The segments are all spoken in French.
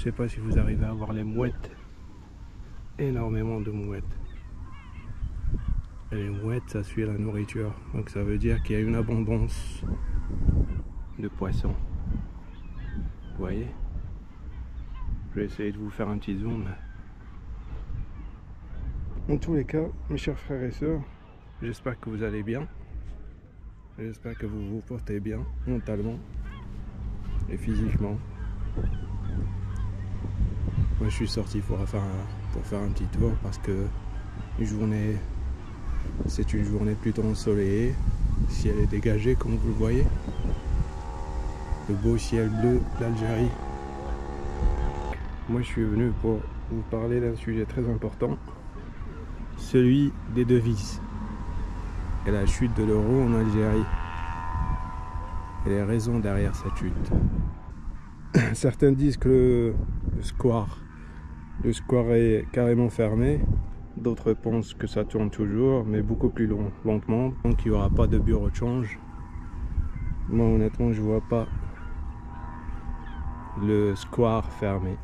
sais pas si vous arrivez à voir les mouettes. Énormément de mouettes. Et les mouettes, ça suit la nourriture. Donc ça veut dire qu'il y a une abondance de poissons. Vous voyez? Je vais essayer de vous faire un petit zoom. En tous les cas, mes chers frères et sœurs, j'espère que vous allez bien. J'espère que vous vous portez bien mentalement et physiquement. Moi je suis sorti pour faire un petit tour parce que c'est une journée plutôt ensoleillée. Le ciel est dégagé comme vous le voyez. Le beau ciel bleu d'Algérie. Moi je suis venu pour vous parler d'un sujet très important. Celui des devises et la chute de l'euro en Algérie et les raisons derrière cette chute. Certains disent que le square est carrément fermé, d'autres pensent que ça tourne toujours mais beaucoup plus lentement, donc il n'y aura pas de bureau de change. Moi honnêtement je vois pas le square fermé.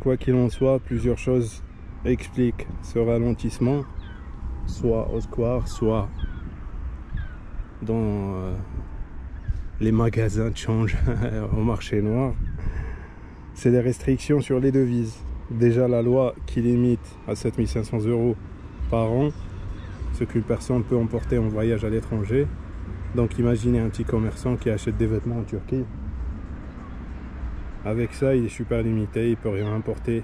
Quoi qu'il en soit, plusieurs choses explique ce ralentissement, soit au square, soit dans les magasins de change au marché noir. C'est des restrictions sur les devises. Déjà la loi qui limite à 7 500 € par an ce qu'une personne peut emporter en voyage à l'étranger. Donc imaginez un petit commerçant qui achète des vêtements en Turquie. Avec ça il est super limité, il peut rien importer.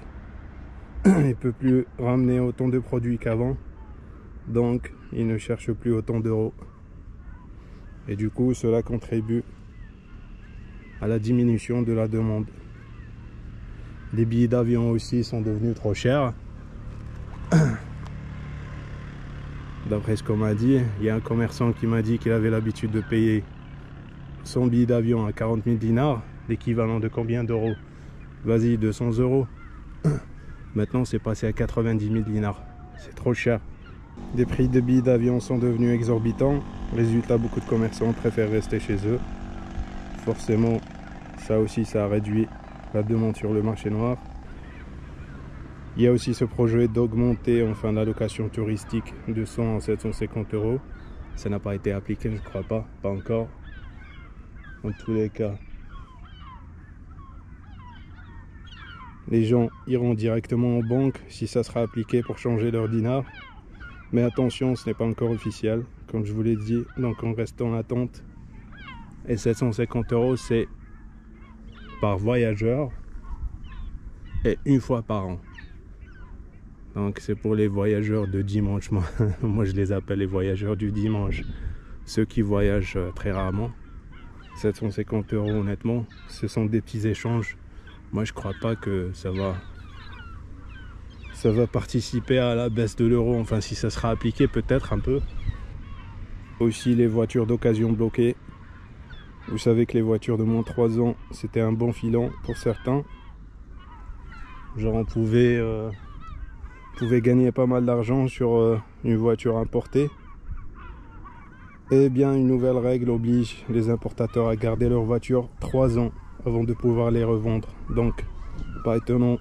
Il ne peut plus ramener autant de produits qu'avant, donc il ne cherche plus autant d'euros. Et du coup, cela contribue à la diminution de la demande. Les billets d'avion aussi sont devenus trop chers. D'après ce qu'on m'a dit, il y a un commerçant qui m'a dit qu'il avait l'habitude de payer son billet d'avion à 40 000 dinars, l'équivalent de combien d'euros? Vas-y, 200 €. Maintenant, c'est passé à 90 000 dinars. C'est trop cher. Les prix de billets d'avion sont devenus exorbitants. Résultat, beaucoup de commerçants préfèrent rester chez eux. Forcément, ça aussi, ça a réduit la demande sur le marché noir. Il y a aussi ce projet d'augmenter enfin la location touristique de 100 à 750 €. Ça n'a pas été appliqué, je ne crois pas. Pas encore. En tous les cas, les gens iront directement en banque si ça sera appliqué pour changer leur dinar. Mais attention, ce n'est pas encore officiel, comme je vous l'ai dit, donc on reste en attente. Et 750 € c'est par voyageur et une fois par an. Donc c'est pour les voyageurs de dimanche. Moi je les appelle les voyageurs du dimanche. Ceux qui voyagent très rarement. 750 € honnêtement, ce sont des petits échanges. Moi je crois pas que ça va participer à la baisse de l'euro. Enfin si ça sera appliqué peut-être un peu. Aussi les voitures d'occasion bloquées. Vous savez que les voitures de moins de 3 ans c'était un bon filon pour certains. Genre on pouvait gagner pas mal d'argent sur une voiture importée. Et bien une nouvelle règle oblige les importateurs à garder leur voiture 3 ans avant de pouvoir les revendre. Donc pas étonnant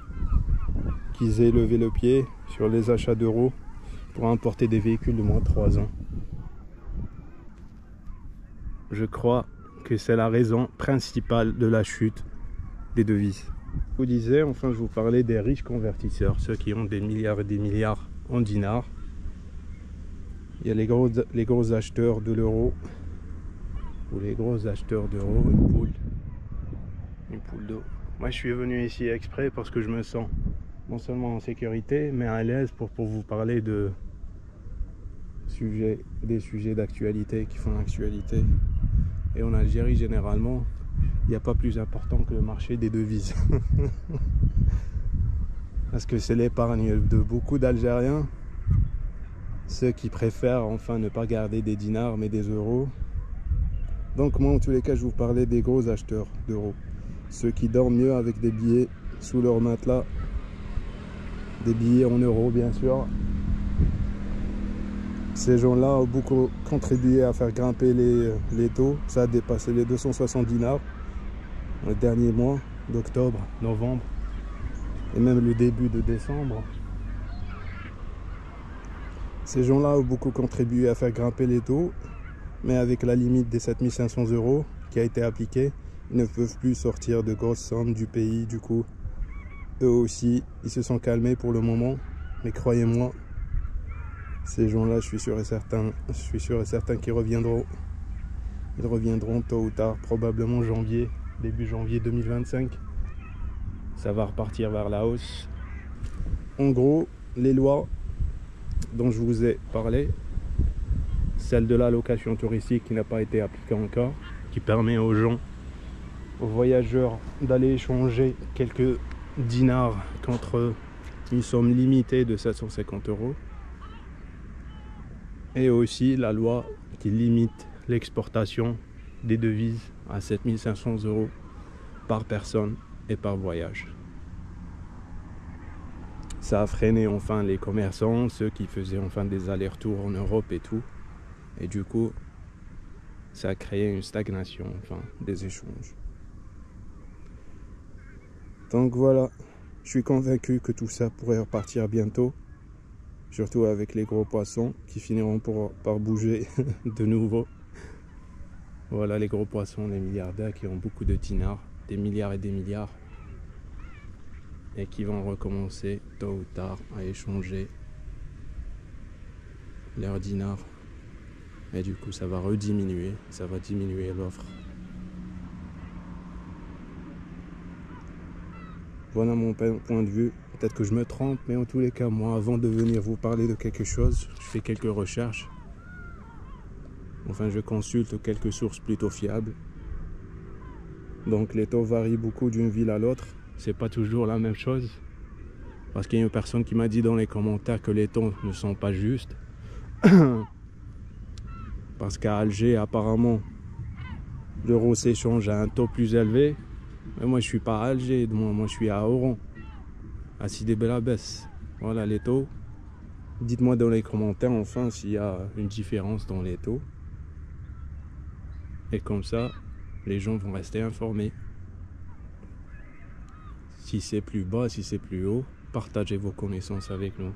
qu'ils aient levé le pied sur les achats d'euros pour importer des véhicules de moins de 3 ans. Je crois que c'est la raison principale de la chute des devises. Je vous disais, enfin je vous parlais des riches convertisseurs, ceux qui ont des milliards et des milliards en dinars. Il y a les gros acheteurs de l'euro, ou les gros acheteurs d'euros, une poule d'eau. Moi je suis venu ici exprès parce que je me sens non seulement en sécurité mais à l'aise pour vous parler de des sujets d'actualité qui font l'actualité. Et en Algérie généralement il n'y a pas plus important que le marché des devises. Parce que c'est l'épargne de beaucoup d'Algériens, ceux qui préfèrent enfin ne pas garder des dinars mais des euros. Donc moi en tous les cas je vous parlais des gros acheteurs d'euros, ceux qui dorment mieux avec des billets sous leur matelas, des billets en euros bien sûr. Ces gens-là ont beaucoup contribué à faire grimper les taux. Ça a dépassé les 260 dinars le dernier mois. d'octobre, novembre et même le début de décembre. Ces gens-là ont beaucoup contribué à faire grimper les taux, mais avec la limite des 7500 € qui a été appliquée, ils ne peuvent plus sortir de grosses sommes du pays. Du coup, eux aussi, ils se sont calmés pour le moment, mais croyez-moi, ces gens-là, je suis sûr et certain qu'ils reviendront. Ils reviendront tôt ou tard, probablement janvier, début janvier 2025. Ça va repartir vers la hausse. En gros, les lois dont je vous ai parlé, celle de l'allocation touristique qui n'a pas été appliquée encore, qui permet aux gens, aux voyageurs, d'aller échanger quelques dinars contre une somme limitée de 750 €. Et aussi la loi qui limite l'exportation des devises à 7500 € par personne et par voyage. Ça a freiné enfin les commerçants, ceux qui faisaient enfin des allers-retours en Europe et tout. Et du coup, ça a créé une stagnation enfin des échanges. Donc voilà, je suis convaincu que tout ça pourrait repartir bientôt. Surtout avec les gros poissons qui finiront par bouger de nouveau. Voilà les gros poissons, les milliardaires qui ont beaucoup de dinars, des milliards et des milliards. Et qui vont recommencer tôt ou tard à échanger leurs dinars. Et du coup ça va rediminuer, ça va diminuer l'offre. Voilà mon point de vue. Peut-être que je me trompe, mais en tous les cas, moi, avant de venir vous parler de quelque chose, je fais quelques recherches. Enfin, je consulte quelques sources plutôt fiables. Donc, les taux varient beaucoup d'une ville à l'autre. C'est pas toujours la même chose. Parce qu'il y a une personne qui m'a dit dans les commentaires que les taux ne sont pas justes. Parce qu'à Alger, apparemment, l'euro s'échange à un taux plus élevé. Mais moi, je suis pas à Alger, moi je suis à Oran, à Sidi Bel Abbès. Voilà les taux. Dites-moi dans les commentaires enfin s'il y a une différence dans les taux. Et comme ça, les gens vont rester informés. Si c'est plus bas, si c'est plus haut, partagez vos connaissances avec nous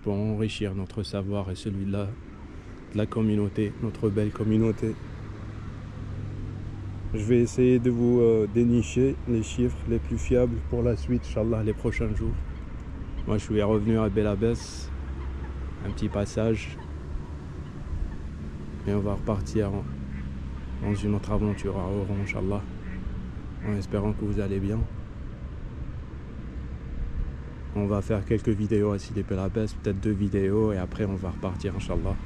pour enrichir notre savoir et celui de la communauté, notre belle communauté. Je vais essayer de vous dénicher les chiffres les plus fiables pour la suite, Inch'Allah, les prochains jours. Moi, je suis revenu à Bel Abbès, un petit passage. Et on va repartir dans une autre aventure à Oran, Inch'Allah, en espérant que vous allez bien. On va faire quelques vidéos à Sidi Bel Abbès, peut-être 2 vidéos, et après on va repartir, Inch'Allah.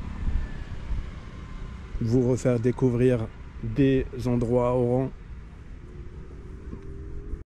Vous refaire découvrir des endroits à Oran